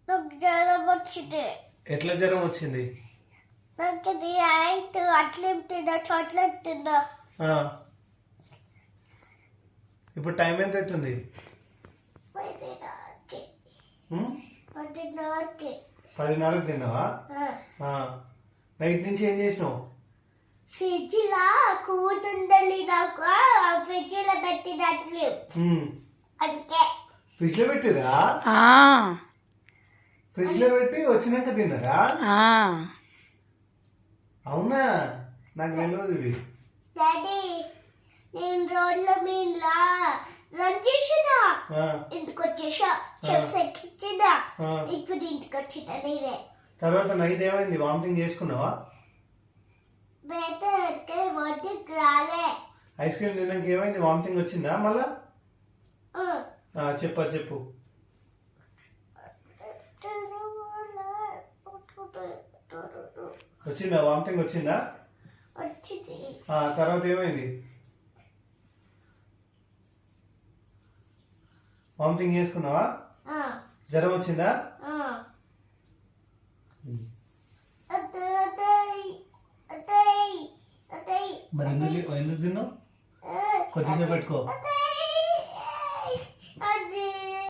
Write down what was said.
నాకు జ్వరం వచ్చింది. ఎట్లా జ్వరం వచ్చింది? నాకు నైట్ అట్లేం తిన్నా, చాక్లెట్ తిన్నా. ఇప్పుడు టైం ఎంత అవుతుంది? 10:30 తిన్నావా? నైట్ నుంచి ఏం చేసినావు? ఫ్రిడ్జ్ లా కూతుండాలి, నాకు ఫ్రిడ్జ్ లో పెట్టినట్లు అందుకే. ఫ్రిడ్జ్ లో పెట్టిరా? ఫ్రిడ్జ్ లో పెట్టి వచ్చినాక తిన్నారా? అవునా, నాకు తెలియదు ఇది. డాడీ నేను రోడ్ల మీద రన్ చేసినా, ఇంటికి వచ్చేసా, చెప్స్ ఎక్కించినా, ఇప్పుడు ఇంటికి వచ్చిన నేనే. తర్వాత నైట్ ఏమైంది? వామిటింగ్ చేసుకున్నావా? బయట వాటికి రాలే. ఐస్ క్రీమ్ తిన్నాక ఏమైంది? వామిటింగ్ వచ్చిందా మళ్ళా? చెప్పు. వచ్చిందా? వామిటింగ్ వచ్చిందా? వచ్చింది. తర్వాత ఏమైంది? వామిటింగ్ చేసుకున్నావా? జ్వరం వచ్చిందా? మరి ఎందుకు తిన్నావు? కొద్దిగా పెట్టుకో.